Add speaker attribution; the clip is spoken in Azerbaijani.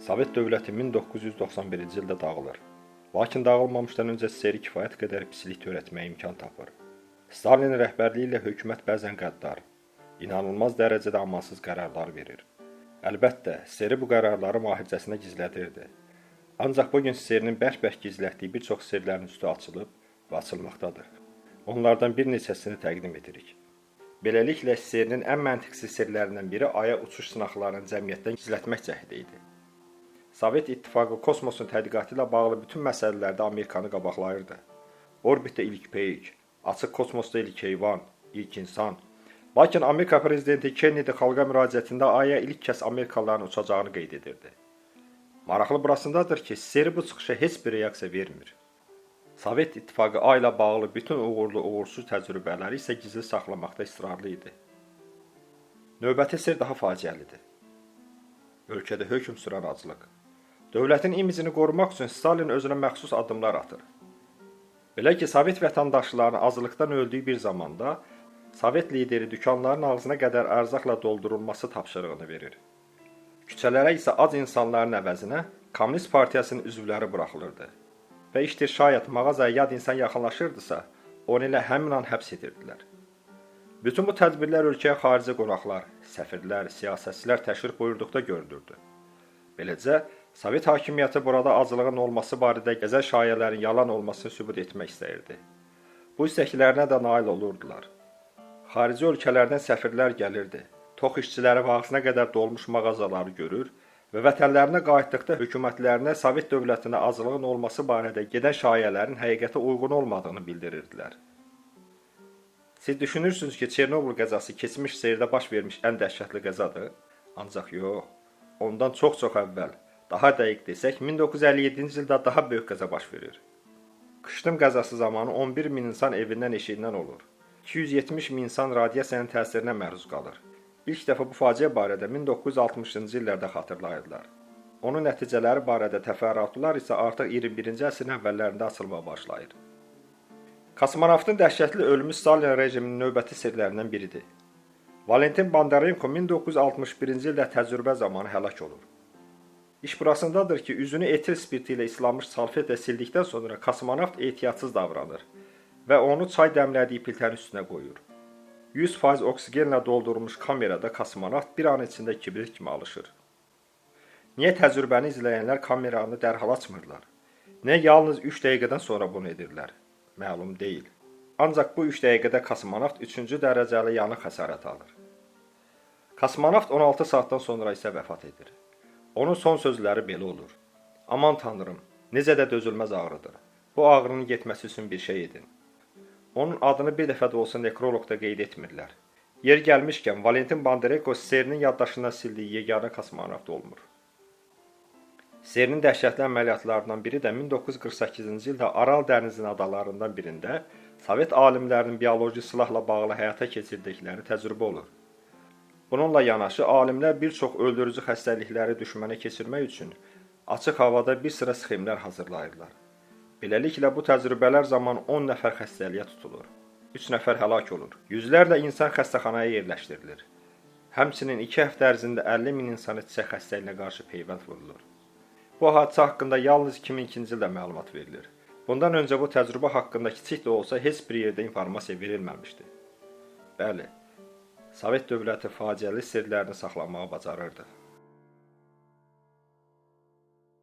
Speaker 1: Sovet dövləti 1991-ci ildə dağılır. Lakin dağılmamışdan öncə SSR kifayət qədər pislik törətməyə imkan tapır. Stalin rəhbərliyi ilə hökumət bəzən qəddar, inanılmaz dərəcədə amansız qərarlar verir. Əlbəttə, SSR bu qərarları mühafizəsinə gizlədirdi. Ancaq bugün SSR-nin bərk-bərk gizlətdiyi bir çox sirlərin üstü açılıb və açılmaqdadır. Onlardan bir neçəsini təqdim edirik. Beləliklə, SSR-nin ən məntiqsiz sirlərindən biri Aya uçuş sınaqlarını cəmiyyətdən gizlətmək cəhdi idi. Sovet İttifaqı kosmosun tədqiqatı ilə bağlı bütün məsələlərdə Amerikanı qabaqlayırdı. Orbitdə ilk peyik, açıq kosmosda ilk heyvan, ilk insan. Lakin Amerika prezidenti Kennedy xalqa müraciətində Aya ilk kəs Amerikalıların uçacağını qeyd edirdi. Maraqlı burasındadır ki, SSR bu çıxışa heç bir reaksiya vermir. Sovet İttifaqı Ay ilə bağlı bütün uğurlu-uğursuz təcrübələri isə gizli saxlamaqda israrlı idi. Növbəti sir daha faciəlidir. Ölkədə hökm sürən aclıq. Dövlətin imicini qorumaq üçün Stalin özünə məxsus addımlar atır. Belə ki, Sovet vətəndaşlarının aclıqdan öldüyü bir zamanda Sovet lideri dükanların ağzına qədər ərzaqla doldurulması tapşırığını verir. Küçələrə isə ac insanların əvəzinə Komünist Partiyasının üzvləri buraxılırdı. Və işdir şayət mağazaya yad insan yaxınlaşırdısa, onu ilə həmin an həbs edirdilər. Bütün bu tədbirlər ölkəyə xarici qonaqlar, səfirlər, siyasətçilər təşrif buyurduqda görülürdü. Beləcə, Sovet hakimiyyəti burada aclığın olması barədə gəzən şayələrin yalan olmasını sübut etmək istəyirdi. Bu istəklərinə də nail olurdular. Xarici ölkələrdən səfirlər gəlirdi, tox işçiləri və ağzına qədər dolmuş mağazaları görür və vətənlərinə qayıtdıqda hökumətlərinə Sovet dövlətinə aclığın olması barədə gedən şayələrin həqiqətə uyğun olmadığını bildirirdilər. Siz düşünürsünüz ki, Çernobıl qəzası keçmiş SSR-də baş vermiş ən dəhşətli qəzadır? Ancaq yox, ondan çox-çox əvvəl, daha dəqiq desək, 1957-ci ildə daha böyük qəza baş verir. Qışdım qəzası zamanı 11 min insan evindən eşiyindən olur. 270 min insan radiasiyanın təsirinə məruz qalır. İlk dəfə bu faciə barədə 1960-cı illərdə xatırlayırlar. Onun nəticələri barədə təfərrüatlar isə artıq 21-ci əsrin əvvəllərində açılmağa başlayır. Kosmonavtın dəhşətli ölümü Stalin rejiminin növbəti sirlərindən biridir. Valentin Bondarenko 1961-ci ildə təcrübə zamanı həlak olur. İş burasındadır ki, üzünü etil spirti ilə islanmış salfetlə sildikdən sonra kosmonavt ehtiyatsız davranır və onu çay dəmlədiyi piltənin üstünə qoyur. 100% oksigenlə doldurulmuş kamerada kosmonavt bir an içində kibrit kimi alışır. Niyə təcrübəni izləyənlər kameranı dərhal açmırlar? Nə yalnız 3 dəqiqədən sonra bunu edirlər? Məlum deyil. Ancaq bu 3 dəqiqədə kosmonavt 3-cü dərəcəli yanıq xəsarəti alır. Kosmonavt 16 saatdan sonra isə vəfat edir. Onun son sözləri belə olur. Aman tanrım, necə də dözülməz ağrıdır. Bu ağrının getməsi üçün bir şey edin. Onun adını bir dəfə də olsa nekroloqda qeyd etmirlər. Yer gəlmişkən, Valentin Bondarenko SSR-nin yaddaşından sildiyi yeganə kosmonavt olmur. SSR-nin dəhşətli əməliyyatlarından biri də 1948-ci ildə Aral dənizinin adalarından birində Sovet alimlərinin bioloji silahla bağlı həyata keçirdikləri təcrübə olur. Bununla yanaşı, alimlər bir çox öldürücü xəstəlikləri düşmənə keçirmək üçün açıq havada bir sıra sxemlər hazırlayırlar. Beləliklə, bu təcrübələr zamanı 10 nəfər xəstəliyə tutulur. 3 nəfər həlak olur. Yüzlərlə insan xəstəxanaya yerləşdirilir. Həmçinin 2 həftə ərzində 50 min insana çiçək xəstəliyinə qarşı peyvənd vurulur. Bu hadisə haqqında yalnız 2002-ci ildə məlumat verilir. Bundan öncə bu təcrübə haqqında kiçik də olsa heç bir yerdə informasiya verilməmişdi. Bəli, Sovet dövləti faciəli sirlərini saxlamağı bacarırdı.